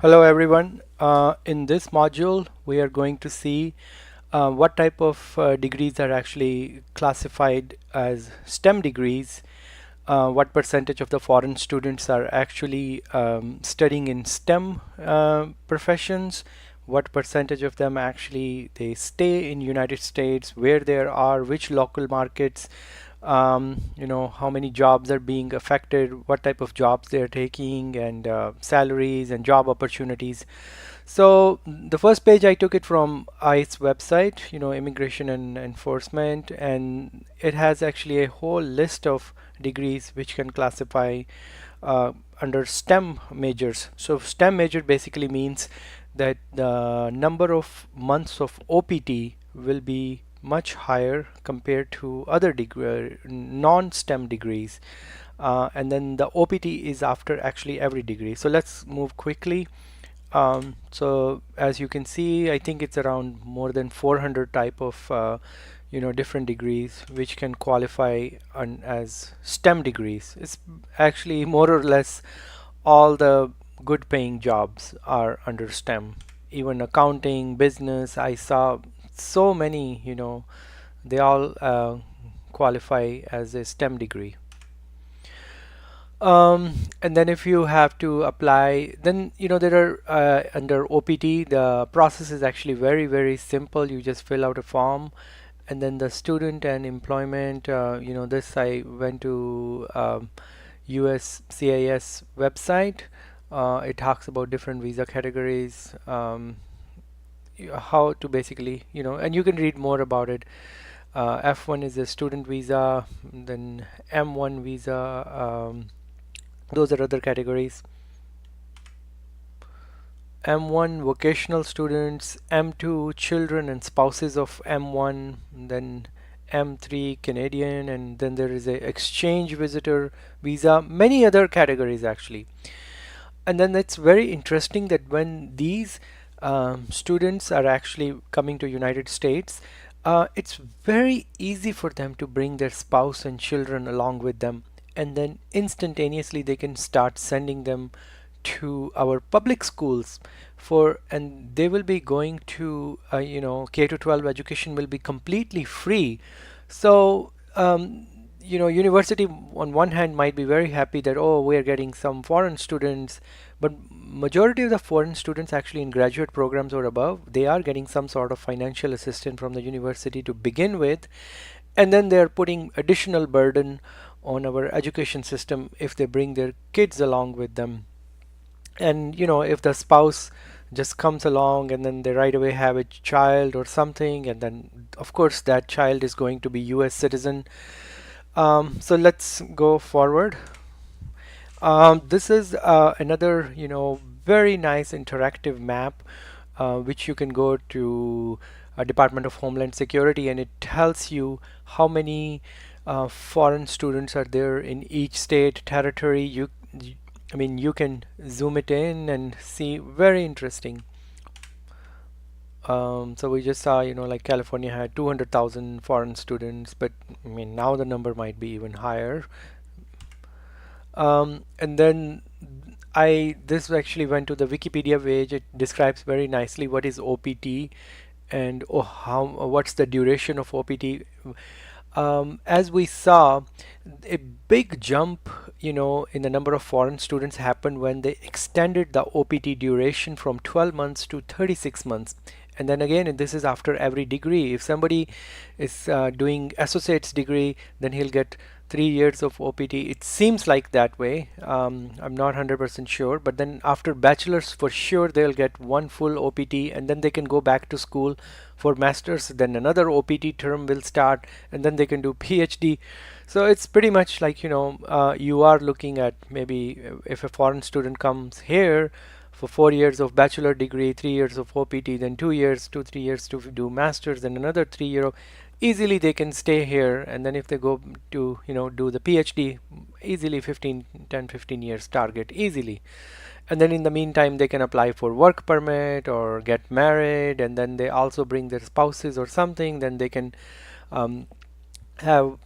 Hello everyone. In this module, we are going to see what type of degrees are actually classified as STEM degrees, what percentage of the foreign students are actually studying in STEM professions, what percentage of them actually they stay in United States, where there are, which local markets, how many jobs are being affected, what type of jobs they're taking, and salaries and job opportunities. So the first page I took it from ICE website, Immigration and Enforcement, and it has actually a whole list of degrees which can classify under STEM majors. So STEM major basically means that the number of months of OPT will be much higher compared to other non-STEM degrees. And then the OPT is after actually every degree. So let's move quickly. So as you can see, I think it's around more than 400 type of different degrees which can qualify as STEM degrees. It's actually more or less all the good paying jobs are under STEM. Even accounting, business, I saw so many, they all qualify as a STEM degree. And then if you have to apply, then there are under OPT, the process is actually very, very simple. You just fill out a form, and then the student and employment, this I went to USCIS website. It talks about different visa categories, how to basically, and you can read more about it. F1 is a student visa, then M1 visa. Those are other categories. M1 vocational students, M2 children and spouses of M1, then M3 Canadian, and then there is a exchange visitor visa, many other categories actually. And then it's very interesting that when these students are actually coming to United States, it's very easy for them to bring their spouse and children along with them, and then instantaneously they can start sending them to our public schools and they will be going to K to 12 education will be completely free. So university on one hand might be very happy that, oh, we are getting some foreign students, but majority of the foreign students actually in graduate programs or above, they are getting some sort of financial assistance from the university to begin with, and then they're putting additional burden on our education system if they bring their kids along with them. And if the spouse just comes along and then they right away have a child or something, and then of course that child is going to be US citizen. So let's go forward. This is another very nice interactive map which you can go to Department of Homeland Security, and it tells you how many foreign students are there in each state territory. I mean, you can zoom it in and see, very interesting. So we just saw, like California had 200,000 foreign students, but I mean, now the number might be even higher. And then this actually went to the Wikipedia page. It describes very nicely what is OPT and what's the duration of OPT. As we saw, a big jump, in the number of foreign students happened when they extended the OPT duration from 12 months to 36 months. And then again, this is after every degree. If somebody is doing associate's degree, then he'll get 3 years of OPT. It seems like that way. I'm not 100% sure, but then after bachelor's, for sure they'll get one full OPT, and then they can go back to school for master's. Then another OPT term will start, and then they can do PhD. So it's pretty much like, you are looking at maybe if a foreign student comes here for 4 years of bachelor degree, 3 years of OPT, then 2 years, 3 years to do masters, then another 3 year. Easily they can stay here, and then if they go to do the PhD, easily 10-15 years target easily. And then in the meantime they can apply for work permit or get married, and then they also bring their spouses or something, then they can have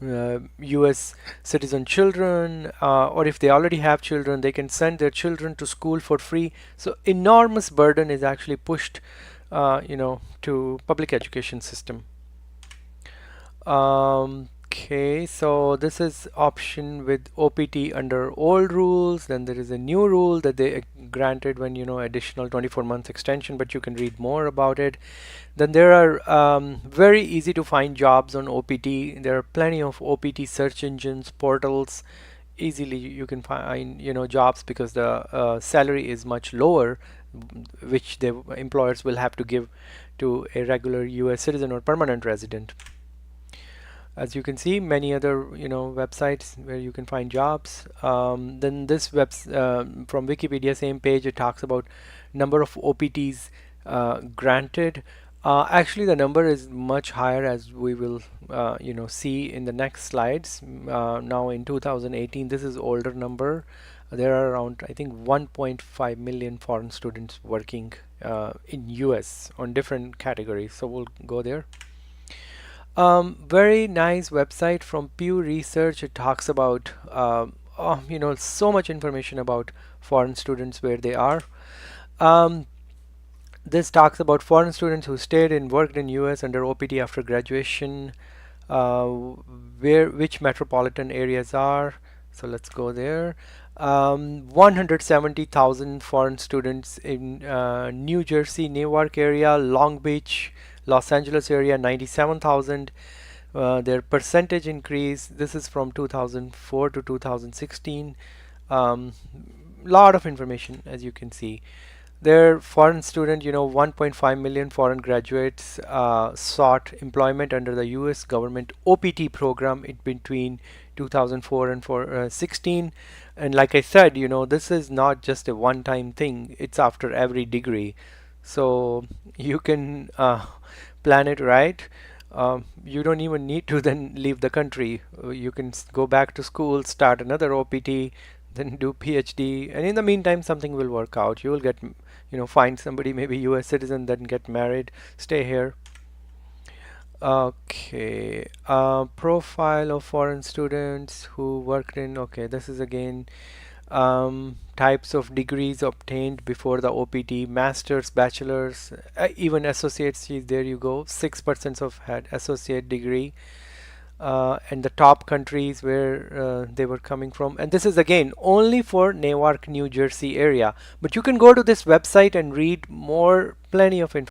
US citizen children, or if they already have children, they can send their children to school for free. So enormous burden is actually pushed, to public education system. Okay, so this is option with OPT under old rules. Then there is a new rule that they granted when, additional 24 months extension, but you can read more about it. Then there are very easy to find jobs on OPT. There are plenty of OPT search engines, portals. Easily you can find, jobs because the salary is much lower, which the employers will have to give to a regular US citizen or permanent resident. As you can see, many other websites where you can find jobs. Then this from Wikipedia, same page, it talks about number of OPTs granted. Actually, the number is much higher, as we will see in the next slides. Now in 2018, this is older number. There are around, I think, 1.5 million foreign students working in US on different categories. So we'll go there. Very nice website from Pew Research. It talks about so much information about foreign students, where they are. Um, this talks about foreign students who stayed and worked in US under OPT after graduation, which metropolitan areas are. So let's go there. 170,000 foreign students in New Jersey, Newark area, Long Beach, Los Angeles area, 97,000. Their percentage increase, this is from 2004 to 2016. Lot of information, as you can see. Their foreign student, 1.5 million foreign graduates sought employment under the US government OPT program in between 2004 and 16. And like I said, this is not just a one-time thing. It's after every degree. So you can plan it right. You don't even need to then leave the country. You can go back to school, start another OPT, then do PhD, and in the meantime something will work out. You will get, find somebody, maybe US citizen, then get married, stay here. Okay, profile of foreign students who worked in, okay, this is again types of degrees obtained before the OPT: masters, bachelors, even associates. There you go, 6% of had associate degree. And the top countries where they were coming from. And this is again only for Newark, New Jersey area. But you can go to this website and read more, plenty of information.